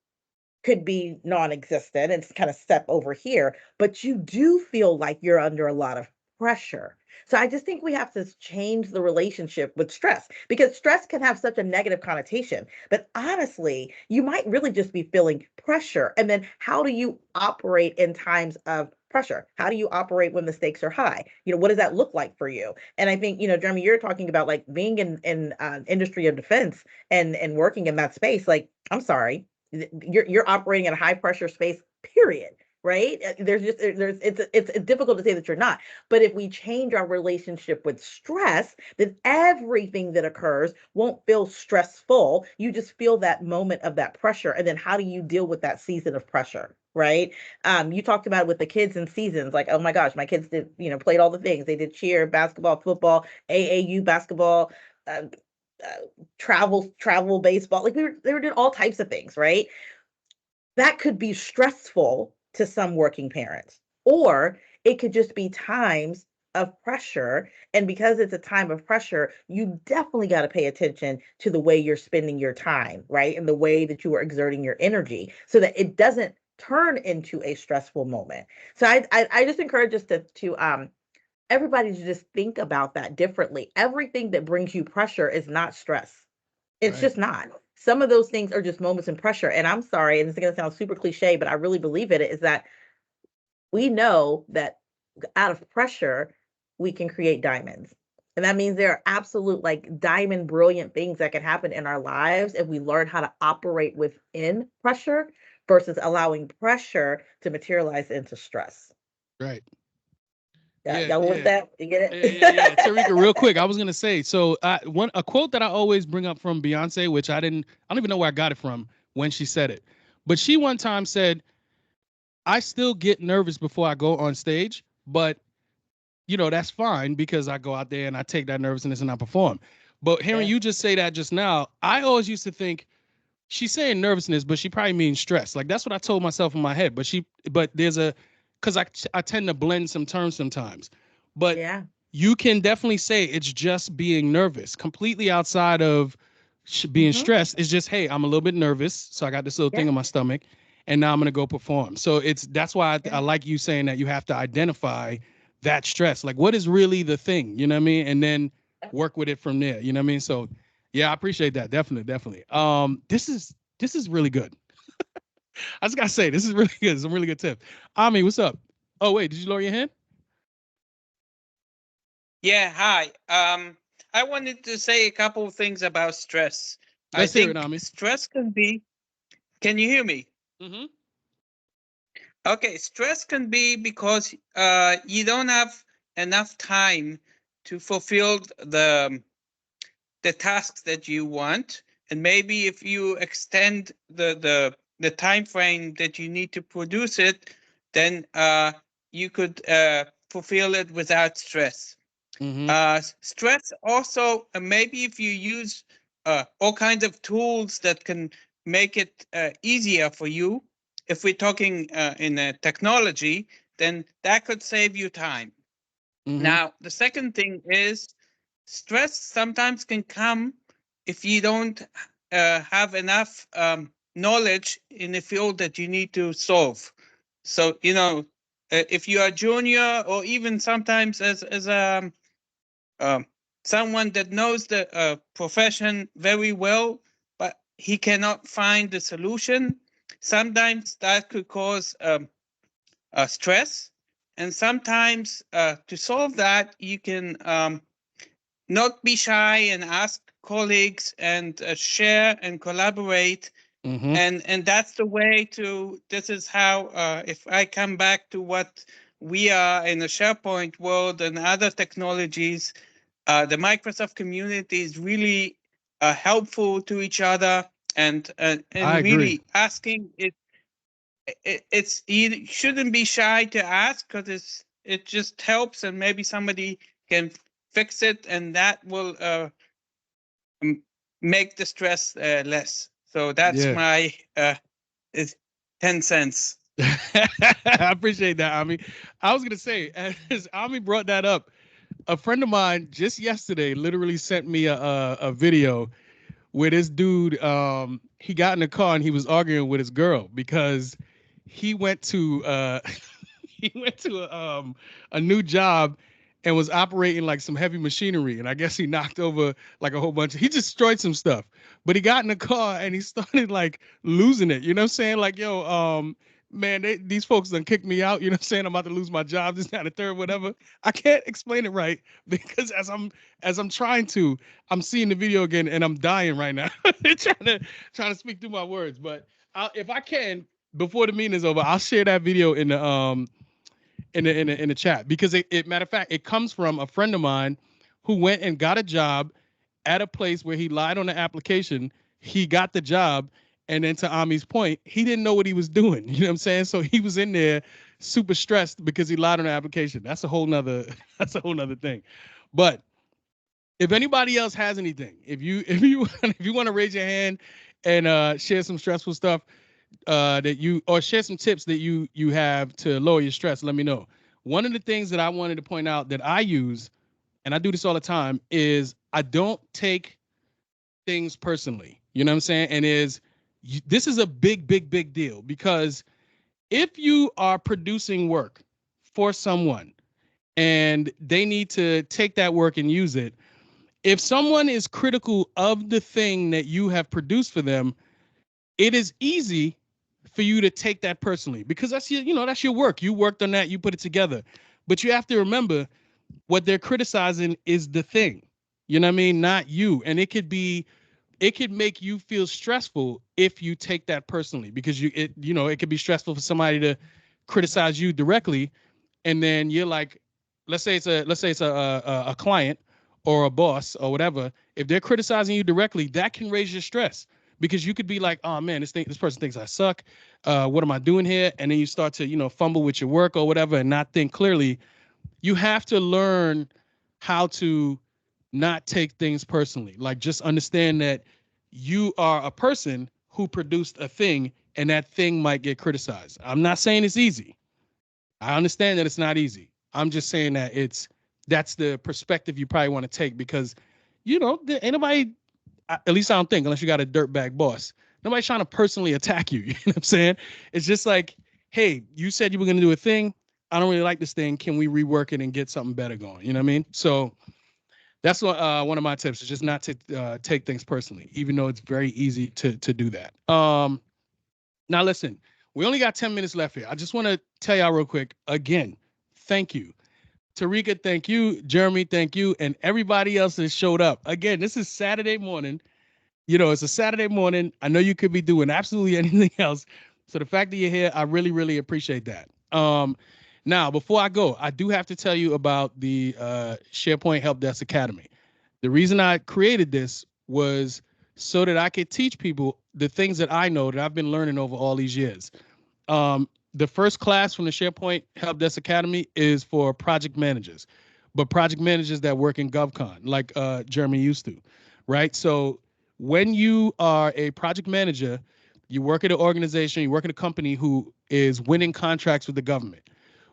could be non-existent and kind of step over here, but you do feel like you're under a lot of pressure. So I just think we have to change the relationship with stress because stress can have such a negative connotation. But honestly, you might really just be feeling pressure. And then how do you operate in times of pressure? How do you operate when the stakes are high? What does that look like for you? And I think, Jeremy, you're talking about like being in industry of defense and working in that space. Like, I'm sorry, you're operating in a high pressure space, period. Right? It's difficult to say that you're not. But if we change our relationship with stress, then everything that occurs won't feel stressful. You just feel that moment of that pressure. And then how do you deal with that season of pressure? Right. You talked about it with the kids and seasons, like, oh my gosh, my kids did, played all the things. They did cheer, basketball, football, AAU basketball, uh, travel baseball. Like they were doing all types of things, right? That could be stressful to some working parents, or it could just be times of pressure. And because it's a time of pressure, you definitely got to pay attention to the way you're spending your time, right? And the way that you are exerting your energy so that it doesn't turn into a stressful moment. So I just encourage us to everybody to just think about that differently. Everything that brings you pressure is not stress. It's Right. just not. Some of those things are just moments of pressure. And I'm sorry, and it's going to sound super cliche, but I really believe in it, is that we know that out of pressure, we can create diamonds. And that means there are absolute, like, diamond brilliant things that can happen in our lives if we learn how to operate within pressure versus allowing pressure to materialize into stress. Right. Yeah, Yeah. y'all with Yeah. that? You get Yeah. Tareka, it? real quick, I was gonna say, so a quote that I always bring up from Beyonce, which I don't even know where I got it from when she said it, but she one time said, "I still get nervous before I go on stage, but that's fine because I go out there and I take that nervousness and I perform." But hearing Yeah. you just say that just now, I always used to think she's saying nervousness, but she probably means stress. Like that's what I told myself in my head. But there's because I tend to blend some terms sometimes. But Yeah. you can definitely say it's just being nervous, completely outside of being Mm-hmm. stressed. It's just, hey, I'm a little bit nervous, so I got this little thing Yeah. in my stomach, and now I'm gonna go perform. So that's why I Yeah. like you saying that you have to identify that stress, like what is really the thing, you know what I mean, and then work with it from there. You know what I mean? So yeah, I appreciate that. Definitely, definitely. This is really good. I just gotta say, this is really good. It's a really good tip. Ami, what's up? Oh wait, did you lower your hand? Yeah, hi. I wanted to say a couple of things about stress. I Let's hear it, think Ami. stress can be, can you hear me? Mm-hmm. Okay, stress can be because you don't have enough time to fulfill the tasks that you want. And maybe if you extend the time frame that you need to produce it, then you could fulfill it without stress. Mm-hmm. Stress also, maybe if you use all kinds of tools that can make it easier for you, if we're talking in technology, then that could save you time. Mm-hmm. Now, the second thing is stress sometimes can come if you don't have enough knowledge in the field that you need to solve. So, if you are junior or even sometimes as a um, someone that knows the profession very well, but he cannot find the solution. Sometimes that could cause stress. And sometimes to solve that, you can not be shy and ask colleagues and share and collaborate. Mm-hmm. And that's the way to, this is how, if I come back to what we are in the SharePoint world and other technologies, the Microsoft community is really helpful to each other, I and agree. really asking it's, you shouldn't be shy to ask because it just helps, and maybe somebody can fix it, and that will make the stress less. So that's Yeah. my is 10 cents. I appreciate that, Ami. I was gonna say, as Ami brought that up, a friend of mine just yesterday literally sent me a video where this dude he got in the car and he was arguing with his girl because he went to he went to a new job and was operating like some heavy machinery, and I guess he knocked over like a whole bunch he destroyed some stuff, but he got in the car and he started like losing it, you know what I'm saying, like yo man, these folks done kicked me out. You know what I'm saying? I'm about to lose my job. This, that, and the third, whatever. I can't explain it right because as I'm trying to, I'm seeing the video again and I'm dying right now. trying to speak through my words. But if I can, before the meeting is over, I'll share that video in the chat because it matter of fact, it comes from a friend of mine who went and got a job at a place where he lied on the application. He got the job, and then to Ami's point, he didn't know what he was doing. You know what I'm saying? So he was in there super stressed because he lied on the application. That's a whole nother that's a whole nother thing. But if anybody else has anything, if you want to raise your hand and share some stressful stuff, that you or share some tips that you have to lower your stress, let me know. One of the things that I wanted to point out that I use, and I do this all the time, is I don't take things personally. You know what I'm saying? And this is a big deal because if you are producing work for someone and they need to take that work and use it, if someone is critical of the thing that you have produced for them, it is easy for you to take that personally because that's your work. You worked on that, you put it together. But you have to remember what they're criticizing is the thing. You know what I mean? Not you. And it could make you feel stressful if you take that personally because it could be stressful for somebody to criticize you directly, and then you're like, let's say it's a client or a boss or whatever. If they're criticizing you directly, that can raise your stress because you could be like, oh man, this person thinks I suck. What am I doing here? And then you start to fumble with your work or whatever and not think clearly. You have to learn how to not take things personally. Like just understand that you are a person who produced a thing and that thing might get criticized. I'm not saying it's easy. I understand that it's not easy. I'm just saying that that's the perspective you probably want to take because there ain't nobody, at least I don't think, unless you got a dirtbag boss, nobody's trying to personally attack you. You know what I'm saying? It's just like, hey, you said you were going to do a thing. I don't really like this thing. Can we rework it and get something better going? You know what I mean? So that's what one of my tips is just not to take things personally, even though it's very easy to do that. Now listen, we only got 10 minutes left here. I just want to tell y'all real quick again, thank you. Tareka, thank you. Jeremy, thank you. And everybody else that showed up. Again, this is Saturday morning. It's a Saturday morning. I know you could be doing absolutely anything else. So the fact that you're here, I really, really appreciate that. Now, before I go, I do have to tell you about the SharePoint Help Desk Academy. The reason I created this was so that I could teach people the things that I know that I've been learning over all these years. The first class from the SharePoint Help Desk Academy is for project managers, but project managers that work in GovCon, like Jeremy used to, right? So when you are a project manager, you work at an organization, you work at a company who is winning contracts with the government.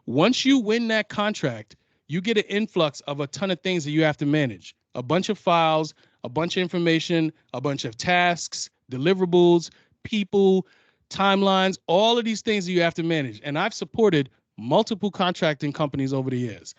Once you win that contract, you get an influx of a ton of things that you have to manage. A bunch of files, a bunch of information, a bunch of tasks, deliverables, people, timelines, all of these things that you have to manage. And I've supported multiple contracting companies over the years.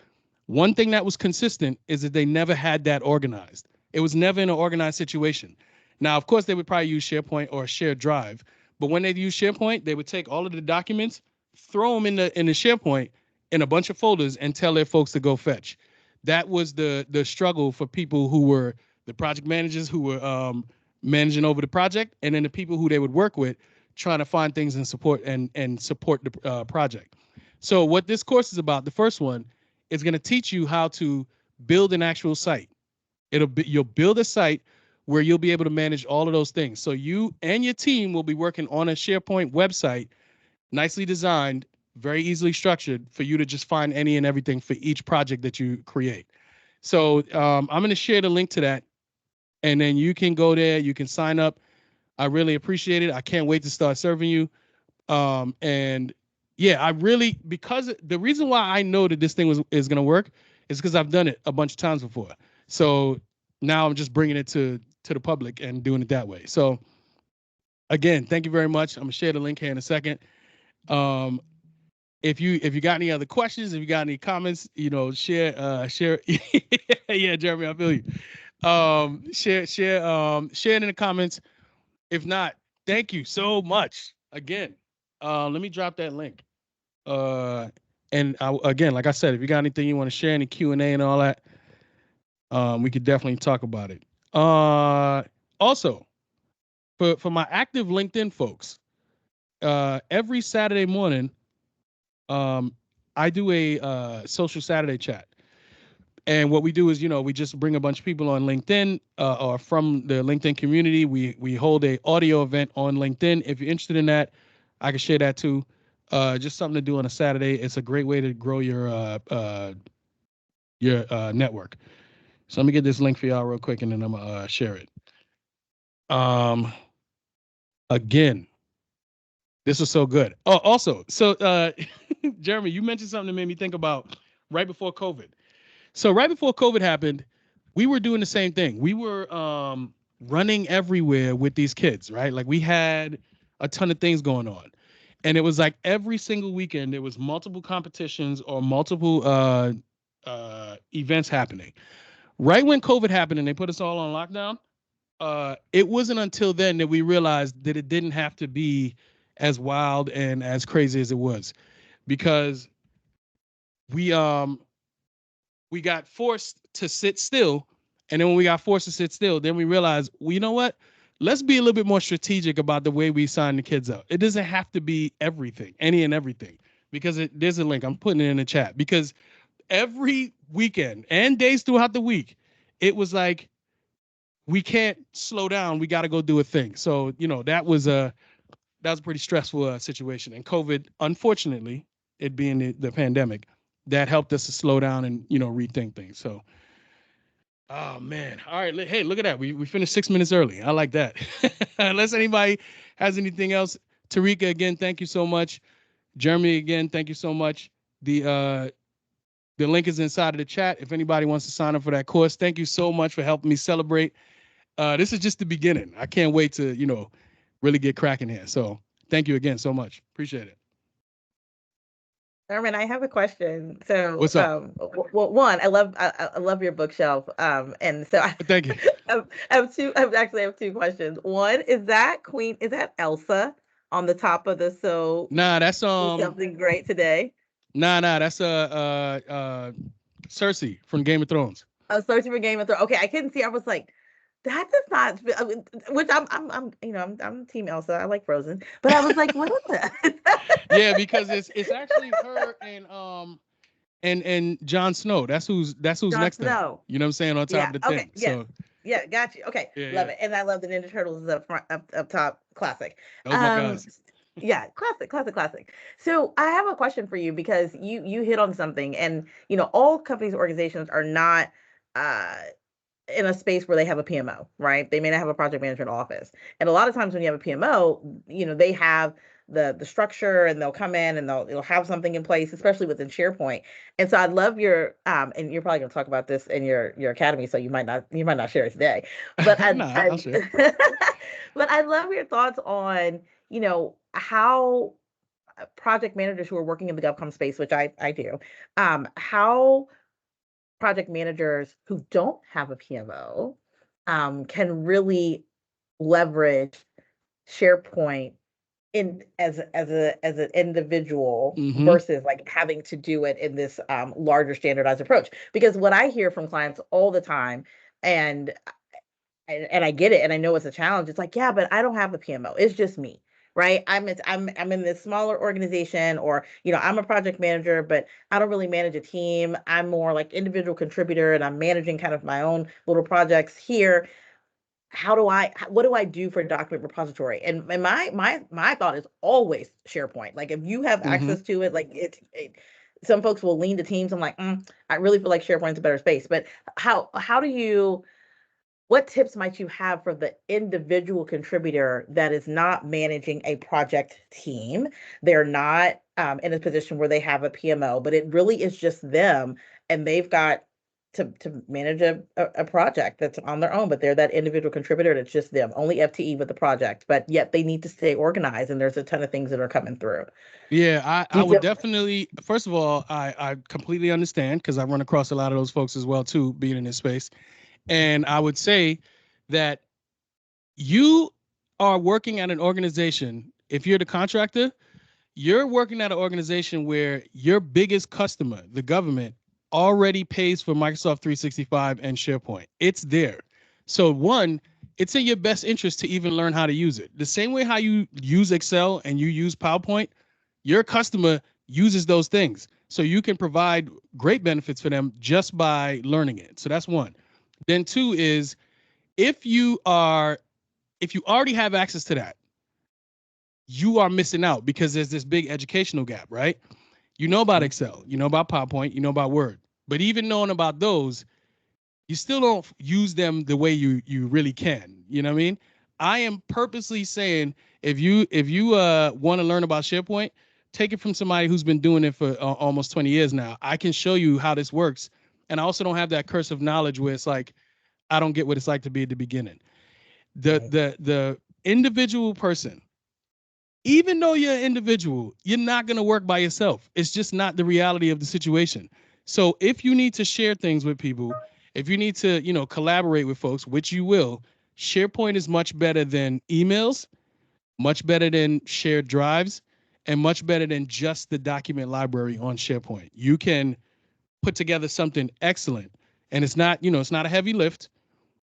One thing that was consistent is that they never had that organized. It was never in an organized situation. Now, of course, they would probably use SharePoint or a shared drive, but when they use SharePoint, they would take all of the documents, throw them in the SharePoint in a bunch of folders, and tell their folks to go fetch. That was the struggle for people who were the project managers who were managing over the project, and then the people who they would work with trying to find things and support the project. So what this course is about, the first one, is going to teach you how to build an actual site. You'll build a site where you'll be able to manage all of those things. So you and your team will be working on a SharePoint website, nicely designed, very easily structured for you to just find any and everything for each project that you create. So I'm going to share the link to that, and then you can go there. You can sign up. I really appreciate it. I can't wait to start serving you. And yeah, because the reason why I know that this thing is going to work is because I've done it a bunch of times before. So now I'm just bringing it to the public and doing it that way. So again, thank you very much. I'm gonna share the link here in a second. If you got any other questions, if you got any comments, share. Yeah, Jeremy, I feel you. Share it in the comments. If not, thank you so much again. Let me drop that link. And again, like I said, if you got anything you want to share, any Q&A and all that, we could definitely talk about it. Also, for my active LinkedIn folks, every Saturday morning, I do a social Saturday chat. And what we do is, we just bring a bunch of people on LinkedIn or from the LinkedIn community. We hold a audio event on LinkedIn. If you're interested in that, I can share that too. Just something to do on a Saturday. It's a great way to grow your network. So let me get this link for y'all real quick, and then I'm gonna share it. Again, this was so good. Oh, also, so Jeremy, you mentioned something that made me think about right before COVID. So right before COVID happened, we were doing the same thing. We were running everywhere with these kids, right? Like we had a ton of things going on. And it was like every single weekend there was multiple competitions or multiple events happening. Right when COVID happened and they put us all on lockdown, it wasn't until then that we realized that it didn't have to be as wild and as crazy as it was, because we we got forced to sit still. And then when we got forced to sit still, then we realized, well, you know what? Let's be a little bit more strategic about the way we sign the kids up. It doesn't have to be everything, any and everything, because there's a link. I'm putting it in the chat, because every weekend and days throughout the week, it was like, we can't slow down. We got to go do a thing. So, that was a pretty stressful situation. And COVID, unfortunately, it being the pandemic, that helped us to slow down and, rethink things. So, oh man. All right. Hey, look at that. We finished 6 minutes early. I like that. Unless anybody has anything else. Tareka, again, thank you so much. Jeremy, again, thank you so much. The link is inside of the chat. If anybody wants to sign up for that course, thank you so much for helping me celebrate. This is just the beginning. I can't wait to, really get cracking here. So thank you again so much. Appreciate it. Herman, I have a question. So, What's up? well, one, I love your bookshelf. And so Thank you. I have two. I actually have two questions. One, is that Queen? Is that Elsa on the top of the Nah, that's something great today? that's Cersei from Game of Thrones. I was searching for Game of Thrones. Okay, I couldn't see. I was like, that does not. I mean, which I'm Team Elsa. I like Frozen, but I was like, what is that? Yeah, because it's actually her and Jon Snow. That's who's Jon next to her. Snow. You know what I'm saying? On top Yeah. of the Okay. thing. Yeah. So Yeah. Got you. Okay. yeah, Love yeah. it. And I love the Ninja Turtles up front, up top. Classic. Those my guys. Yeah. Classic. So I have a question for you, because you hit on something, and all companies, organizations are not uh in a space where they have a PMO, right? They may not have a project management office. And a lot of times when you have a PMO, they have the structure, and they'll come in and they'll have something in place, especially within SharePoint. And so I'd love your and you're probably going to talk about this in your academy, so you might not share it today. But Nah, I'll share. but I'd love your thoughts on, how project managers who are working in the GovCom space, which I do, how project managers who don't have a PMO can really leverage SharePoint in as an individual, Mm-hmm. versus like having to do it in this larger standardized approach. Because what I hear from clients all the time, and and I get it, and I know it's a challenge. It's like, yeah, but I don't have a PMO. It's just me, right? I'm in this smaller organization, or I'm a project manager, but I don't really manage a team. I'm more like individual contributor, and I'm managing kind of my own little projects here. What do I do for a document repository? And my thought is always SharePoint. Like, if you have Mm-hmm. access to it, like some folks will lean to Teams. I'm like, I really feel like SharePoint's a better space. But how do you what tips might you have for the individual contributor that is not managing a project team? They're not in a position where they have a PMO, but it really is just them, and they've got to manage a project that's on their own, but they're that individual contributor that's just them, only FTE with the project, but yet they need to stay organized, and there's a ton of things that are coming through. Yeah, Do I you would feel definitely. First of all, I completely understand, because I run across a lot of those folks as well too, being in this space. And I would say that you are working at an organization. If you're the contractor, you're working at an organization where your biggest customer, the government, already pays for Microsoft 365 and SharePoint. It's there. So one, it's in your best interest to even learn how to use it. The same way how you use Excel and you use PowerPoint, your customer uses those things. So you can provide great benefits for them just by learning it. So that's one. Then two is if you already have access to that, you are missing out because there's this big educational gap, right? You know about Excel, you know about PowerPoint, you know about Word. But even knowing about those, you still don't use them the way you really can. You know what I mean? I am purposely saying if you want to learn about SharePoint, take it from somebody who's been doing it for almost 20 years now. I can show you how this works. And I also don't have that curse of knowledge where it's like I don't get what it's like to be at the beginning. The individual person, even though you're an individual, you're not going to work by yourself. It's just not the reality of the situation. So if you need to share things with people, if you need to, collaborate with folks, which you will, SharePoint is much better than emails, much better than shared drives, and much better than just the document library on SharePoint. You can put together something excellent, and it's not a heavy lift.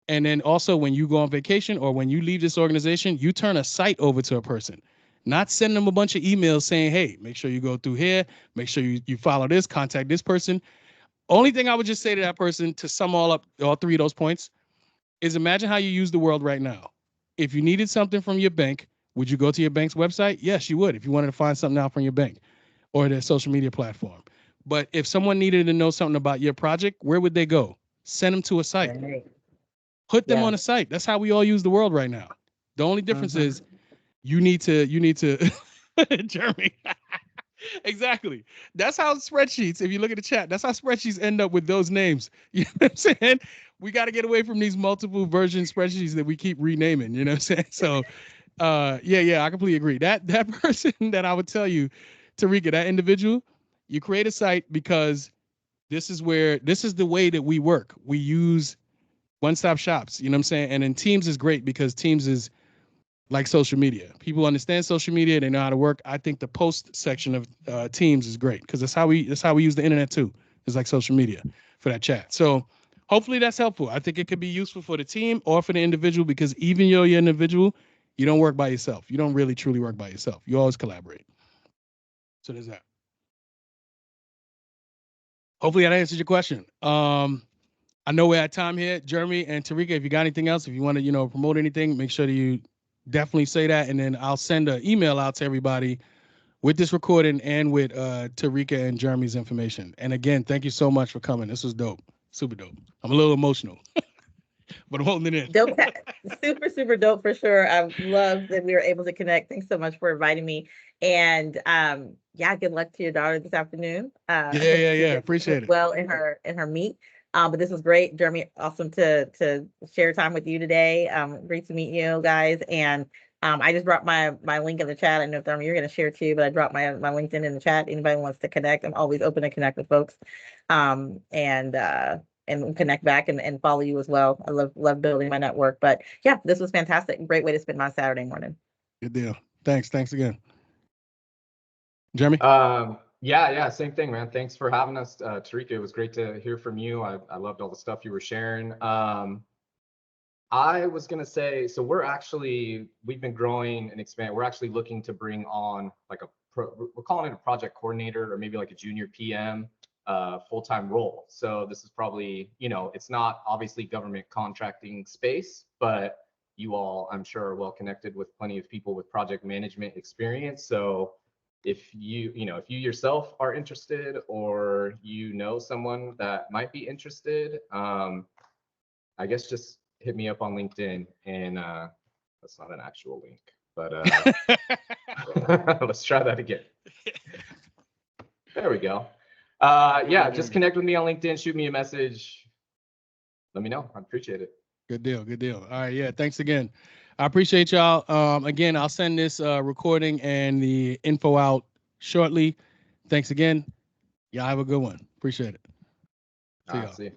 And then also when you go on vacation or when you leave this organization, you turn a site over to a person, not send them a bunch of emails saying, hey, make sure you go through here, make sure you follow this, contact this person. Only thing I would just say to that person to sum all up all three of those points is imagine how you use the world right now. If you needed something from your bank, would you go to your bank's website? Yes, you would if you wanted to find something out from your bank or their social media platform. But if someone needed to know something about your project, where would they go? Send them to a site. Right. Put them Yeah. on a site. That's how we all use the world right now. The only difference is you need to Jeremy. Exactly. That's how spreadsheets, if you look at the chat, that's how spreadsheets end up with those names. You know what I'm saying? We got to get away from these multiple version spreadsheets that we keep renaming. You know what I'm saying? So I completely agree. That person that I would tell you, Tareka, that individual, you create a site because this is the way that we work. We use one-stop shops, you know what I'm saying? And then Teams is great because Teams is like social media. People understand social media, they know how to work. I think the post section of Teams is great because that's how we use the internet too. It's like social media for that chat. So hopefully that's helpful. I think it could be useful for the team or for the individual because even though you're an individual, you don't work by yourself. You don't really truly work by yourself. You always collaborate. So there's that. Hopefully that answers your question. I know we're at time here, Jeremy and Tareka. If you got anything else, if you want to, promote anything, make sure that you definitely say that, and then I'll send an email out to everybody with this recording and with Tareka and Jeremy's information. And again, thank you so much for coming. This was dope, super dope. I'm a little emotional, but I'm holding it in. Dope. Super, super dope for sure. I love that we were able to connect. Thanks so much for inviting me. And yeah, good luck to your daughter this afternoon. Yeah. Appreciate it. Well in her meet. But this was great, Jeremy. Awesome to share time with you today. Great to meet you guys. And I just dropped my link in the chat. I know Thurman, you're going to share too, but I dropped my LinkedIn in the chat. Anybody wants to connect, I'm always open to connect with folks. And connect back and follow you as well. I love building my network. But yeah, this was fantastic. Great way to spend my Saturday morning. Good deal. Thanks again. Jeremy? Yeah, same thing, man. Thanks for having us, Tareka. It was great to hear from you. I loved all the stuff you were sharing. I was gonna say, so we've been growing and expanding. We're actually looking to bring on like we're calling it a project coordinator or maybe like a junior PM full-time role. So this is probably, it's not obviously government contracting space, but you all, I'm sure, are well connected with plenty of people with project management experience. So if you yourself are interested or someone that might be interested, I guess just hit me up on LinkedIn, and that's not an actual link, but let's try that again. There we go. Yeah, just connect with me on LinkedIn, shoot me a message. Let me know. I appreciate it. Good deal. All right, yeah, thanks again. I appreciate y'all. Again, I'll send this recording and the info out shortly. Thanks again. Y'all have a good one. Appreciate it. See you.